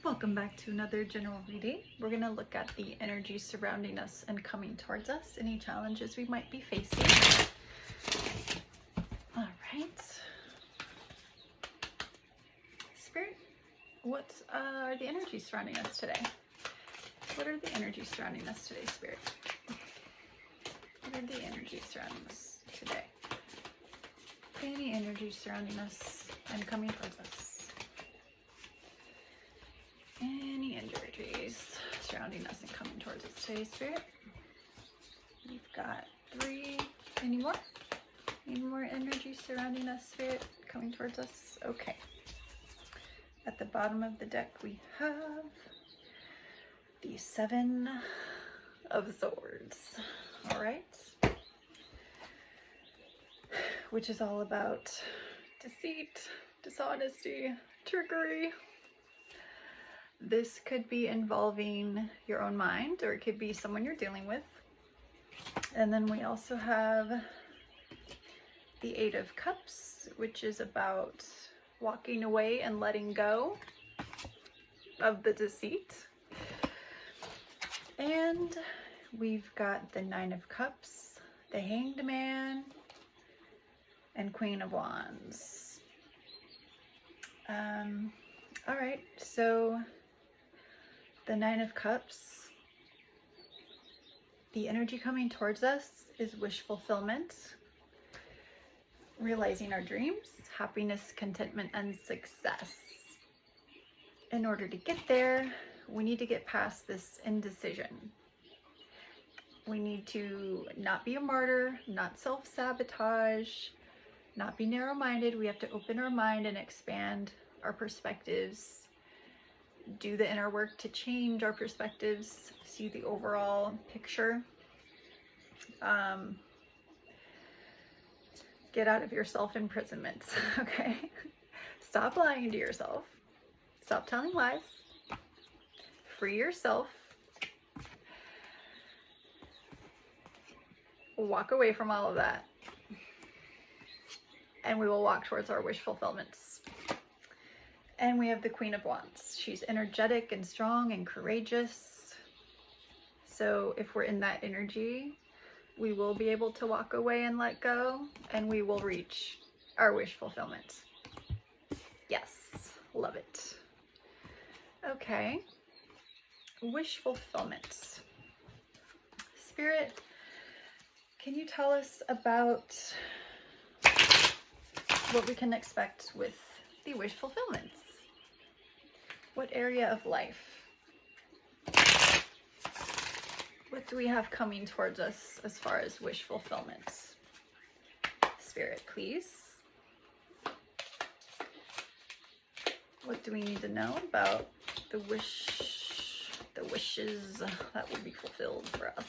Welcome back to another general reading. We're going to look at the energy surrounding us and coming towards us, any challenges we might be facing. All right. Spirit, what are the energies surrounding us today? What are the energies surrounding us today, Spirit? What are the energies surrounding us today? Any energies surrounding us and coming towards us? Any energies surrounding us and coming towards us today, Spirit? We've got 3. Any more? Any more energy surrounding us, Spirit? Coming towards us? Okay. At the bottom of the deck, we have the 7 of Swords. All right. Which is all about deceit, dishonesty, trickery. This could be involving your own mind, or it could be someone you're dealing with. And then we also have the 8 of Cups, which is about walking away and letting go of the deceit. And we've got the 9 of Cups, the Hanged Man, and Queen of Wands. All right, so the 9 of Cups, the energy coming towards us is wish fulfillment, realizing our dreams, happiness, contentment, and success. In order to get there, we need to get past this indecision. We need to not be a martyr, not self-sabotage, not be narrow-minded. We have to open our mind and expand our perspectives, do the inner work to change our perspectives, see the overall picture. Get out of your self-imprisonment, okay? Stop lying to yourself. Stop telling lies. Free yourself. Walk away from all of that. And we will walk towards our wish fulfillments. And we have the Queen of Wands. She's energetic and strong and courageous. So if we're in that energy, we will be able to walk away and let go, and we will reach our wish fulfillment. Yes, love it. Okay, wish fulfillment. Spirit, can you tell us about what we can expect with the wish fulfillments? What area of life? What do we have coming towards us as far as wish fulfillment? Spirit, please. What do we need to know about the wishes that will be fulfilled for us?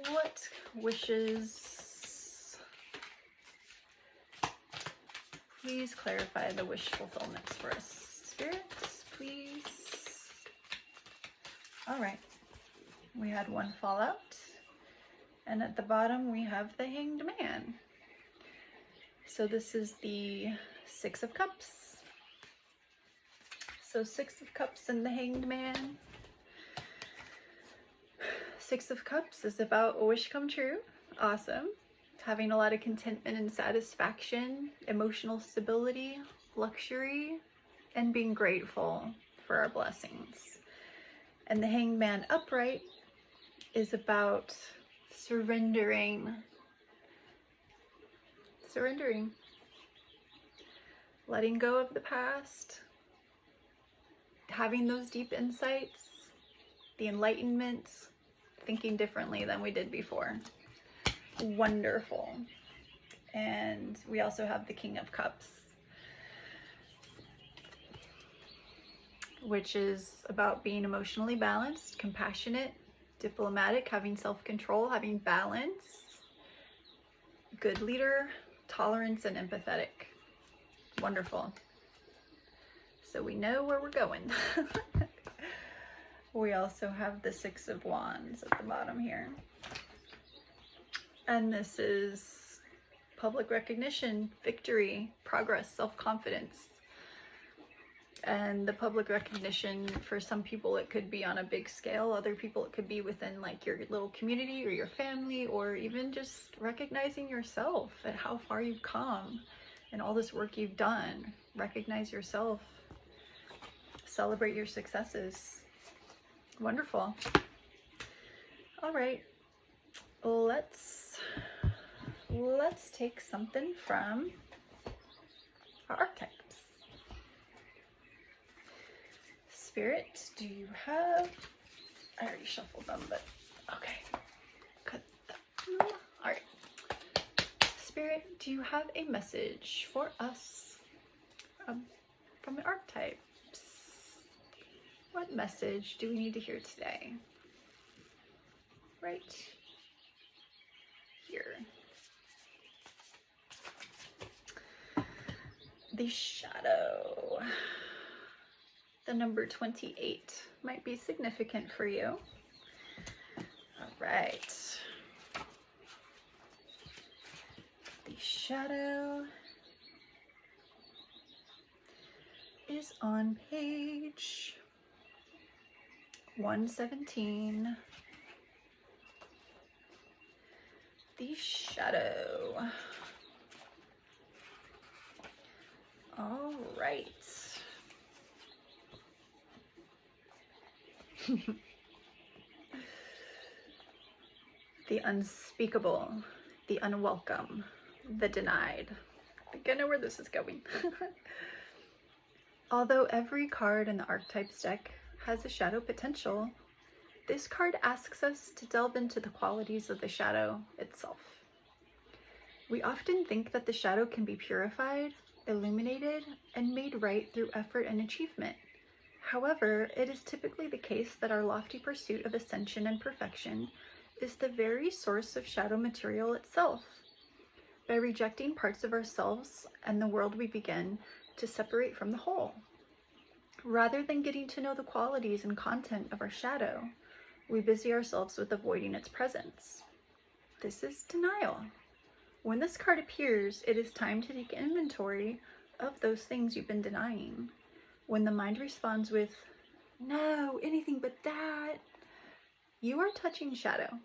What wishes? Please clarify the wish fulfillments for us. Spirits, please. All right. We had 1 fallout. And at the bottom, we have the Hanged Man. So this is the 6 of Cups. So 6 of Cups and the Hanged Man. 6 of Cups is about a wish come true. Awesome. Having a lot of contentment and satisfaction, emotional stability, luxury, and being grateful for our blessings. And the Hanged Man upright is about surrendering. Letting go of the past, having those deep insights, the enlightenment, thinking differently than we did before. Wonderful. And we also have the King of Cups, which is about being emotionally balanced, compassionate, diplomatic, having self-control, having balance, good leader, tolerance, and empathetic. Wonderful. So we know where we're going. We also have the 6 of Wands at the bottom here. And this is public recognition, victory, progress, self-confidence. And the public recognition, for some people it could be on a big scale, other people it could be within like your little community or your family, or even just recognizing yourself and how far you've come and all this work you've done. Recognize yourself, celebrate your successes. Wonderful. All right, let's take something from our archetypes. Spirit, do you have, I already shuffled them, but okay, cut that. All right, Spirit, do you have a message for us from the archetypes? What message do we need to hear today? Right here. The shadow. The number 28 might be significant for you. All right. The shadow is on page 117. The shadow. All right. The unspeakable, the unwelcome, the denied. I think I know where this is going. Although every card in the archetypes deck has a shadow potential, this card asks us to delve into the qualities of the shadow itself. We often think that the shadow can be purified, illuminated, and made right through effort and achievement. However, it is typically the case that our lofty pursuit of ascension and perfection is the very source of shadow material itself. By rejecting parts of ourselves and the world, we begin to separate from the whole. Rather than getting to know the qualities and content of our shadow, we busy ourselves with avoiding its presence. This is denial. When this card appears, it is time to take inventory of those things you've been denying. When the mind responds with, "No, anything but that," you are touching shadow.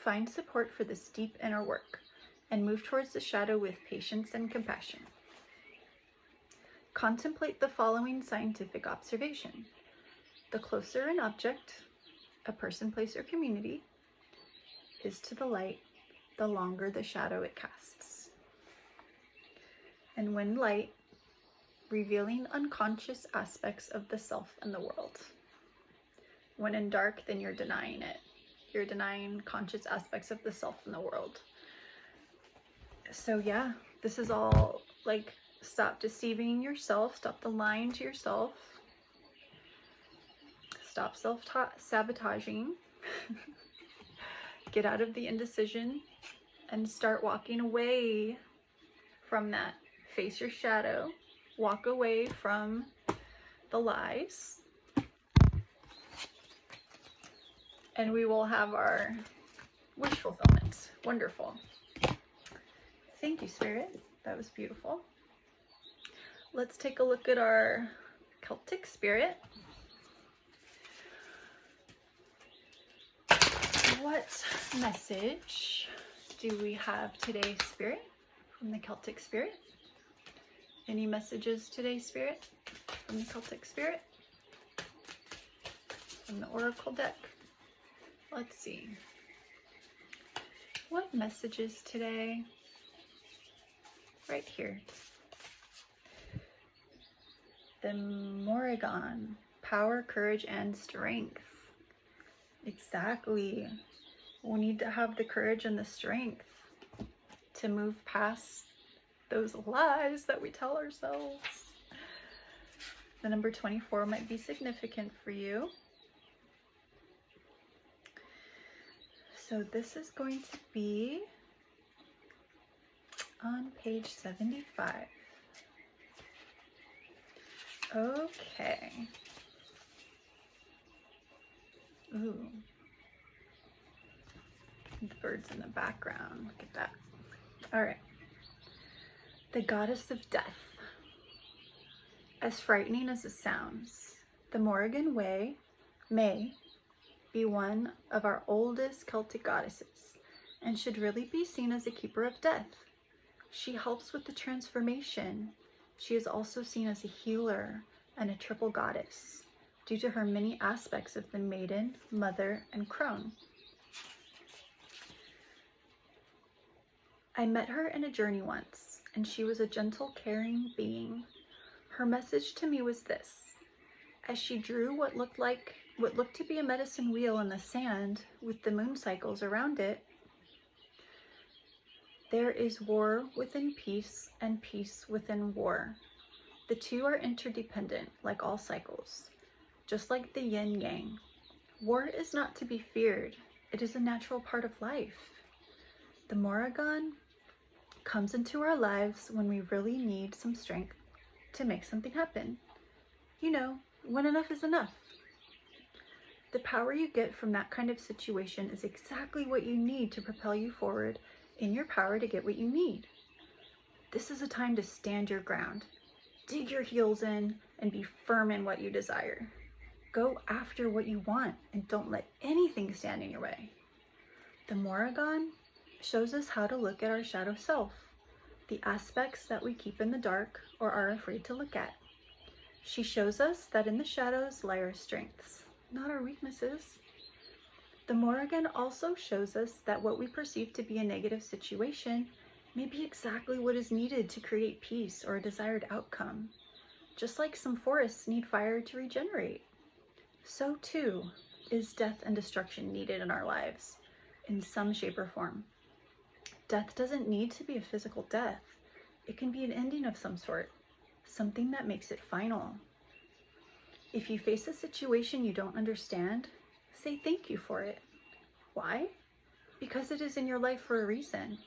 Find support for this deep inner work and move towards the shadow with patience and compassion. Contemplate the following scientific observation. The closer an object, a person, place, or community, is to the light, the longer the shadow it casts. And when light, revealing unconscious aspects of the self and the world. When in dark, then you're denying it. You're denying conscious aspects of the self and the world. So yeah, this is all like, stop deceiving yourself, stop the lying to yourself, stop self-sabotaging, get out of the indecision and start walking away from that. Face your shadow. Walk away from the lies, and we will have our wish fulfillment. Wonderful. Thank you, Spirit. That was beautiful. Let's take a look at our Celtic Spirit. What message do we have today, Spirit, from the Celtic Spirit? Any messages today, Spirit, from the Celtic Spirit? From the Oracle deck? Let's see. What messages today? Right here. The Morrigan. Power, courage, and strength. Exactly. We need to have the courage and the strength to move past those lies that we tell ourselves. The number 24 might be significant for you. So this is going to be on page 75. Okay. Ooh. The birds in the background. Look at that. All right. The goddess of death. As frightening as it sounds, the Morrigan Way may be one of our oldest Celtic goddesses and should really be seen as a keeper of death. She helps with the transformation. She is also seen as a healer and a triple goddess due to her many aspects of the maiden, mother, and crone. I met her in a journey once, and she was a gentle, caring being. Her message to me was this: as she drew what looked to be a medicine wheel in the sand with the moon cycles around it, there is war within peace and peace within war. The two are interdependent, like all cycles, just like the yin-yang. War is not to be feared. It is a natural part of life. The Morrigan comes into our lives when we really need some strength to make something happen. You know, when enough is enough. The power you get from that kind of situation is exactly what you need to propel you forward in your power to get what you need. This is a time to stand your ground, dig your heels in, and be firm in what you desire. Go after what you want and don't let anything stand in your way. The Morrigan shows us how to look at our shadow self, the aspects that we keep in the dark or are afraid to look at. She shows us that in the shadows lie our strengths, not our weaknesses. The Morrigan also shows us that what we perceive to be a negative situation may be exactly what is needed to create peace or a desired outcome. Just like some forests need fire to regenerate, so too is death and destruction needed in our lives in some shape or form. Death doesn't need to be a physical death. It can be an ending of some sort, something that makes it final. If you face a situation you don't understand, say thank you for it. Why? Because it is in your life for a reason,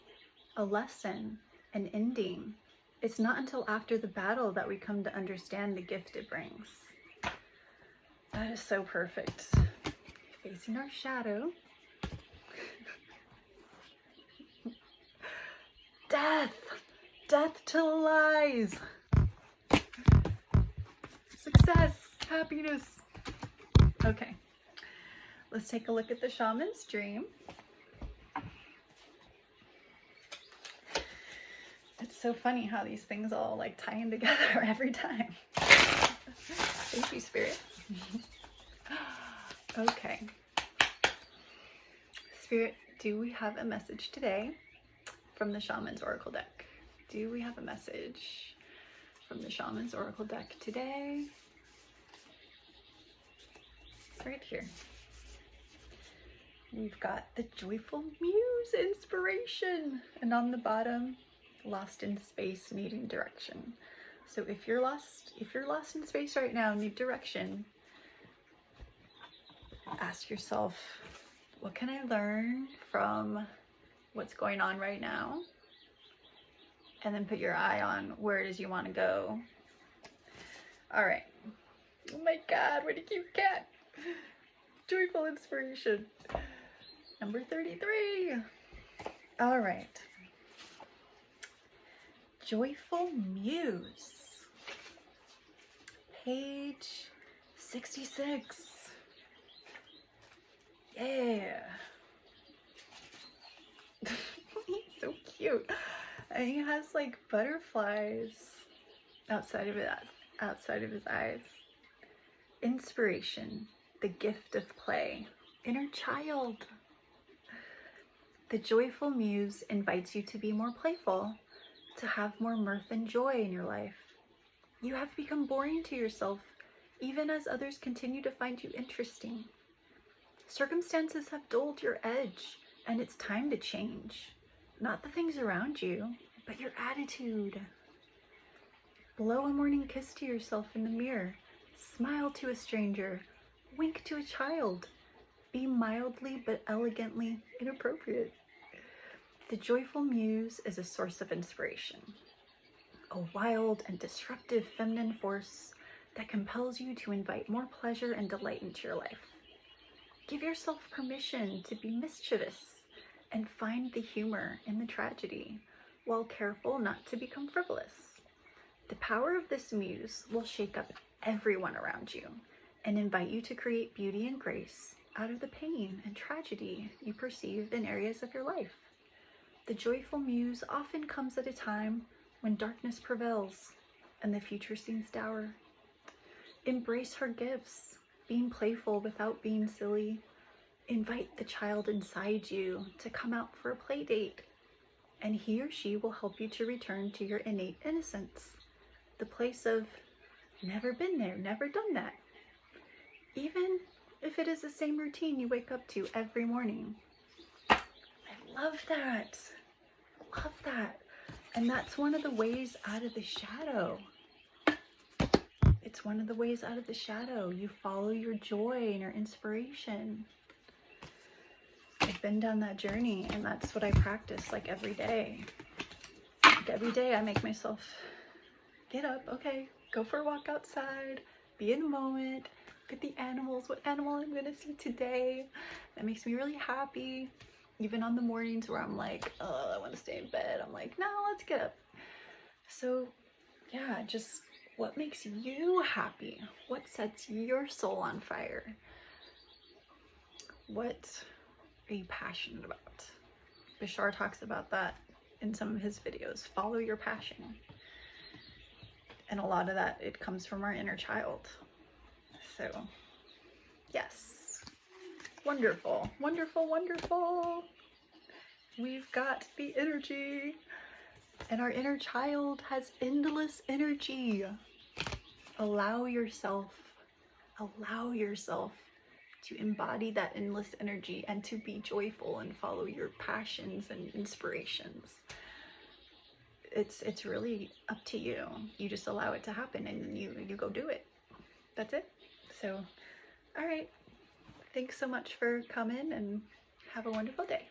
a lesson, an ending. It's not until after the battle that we come to understand the gift it brings. That is so perfect. Facing our shadow. Death! Death to lies! Success! Happiness! Okay, let's take a look at the shaman's dream. It's so funny how these things all like tie in together every time. Thank you, Spirit. Okay. Spirit, do we have a message today from the Shaman's Oracle deck? Do we have a message from the Shaman's Oracle deck today? Right here. We've got the Joyful Muse inspiration, and on the bottom, lost in space, needing direction. So if you're lost in space right now, need direction, ask yourself, what can I learn from what's going on right now? And then put your eye on where it is you want to go. All right. Oh my God, what a cute cat. Joyful inspiration. Number 33. All right. Joyful Muse. Page 66. Yeah. He's so cute. And he has like butterflies outside of his eyes. Inspiration, the gift of play, inner child. The Joyful Muse invites you to be more playful, to have more mirth and joy in your life. You have become boring to yourself, even as others continue to find you interesting. Circumstances have dulled your edge, and it's time to change. Not the things around you, but your attitude. Blow a morning kiss to yourself in the mirror. Smile to a stranger. Wink to a child. Be mildly but elegantly inappropriate. The Joyful Muse is a source of inspiration. A wild and disruptive feminine force that compels you to invite more pleasure and delight into your life. Give yourself permission to be mischievous and find the humor in the tragedy, while careful not to become frivolous. The power of this muse will shake up everyone around you and invite you to create beauty and grace out of the pain and tragedy you perceive in areas of your life. The joyful muse often comes at a time when darkness prevails and the future seems dour. Embrace her gifts, being playful without being silly. Invite the child inside you to come out for a play date, and he or she will help you to return to your innate innocence, the place of never been there, never done that. Even if it is the same routine you wake up to every morning. I love that. Love that. And that's one of the ways out of the shadow. It's one of the ways out of the shadow. You follow your joy and your inspiration. I've been down that journey, and that's what I practice like every day. Like every day I make myself get up, okay, go for a walk outside, be in the moment, look at the animals, what animal I'm gonna see today. That makes me really happy. Even on the mornings where I'm like, oh, I want to stay in bed, I'm like, no, let's get up. So yeah, just what makes you happy? What sets your soul on fire? What are you passionate about? Bashar talks about that in some of his videos. Follow your passion. And a lot of that, it comes from our inner child. So yes, wonderful, wonderful, wonderful. We've got the energy, and our inner child has endless energy. Allow yourself to embody that endless energy and to be joyful and follow your passions and inspirations. It's really up to you. You just allow it to happen, and you go do it. That's it. So, all right. Thanks so much for coming, and have a wonderful day.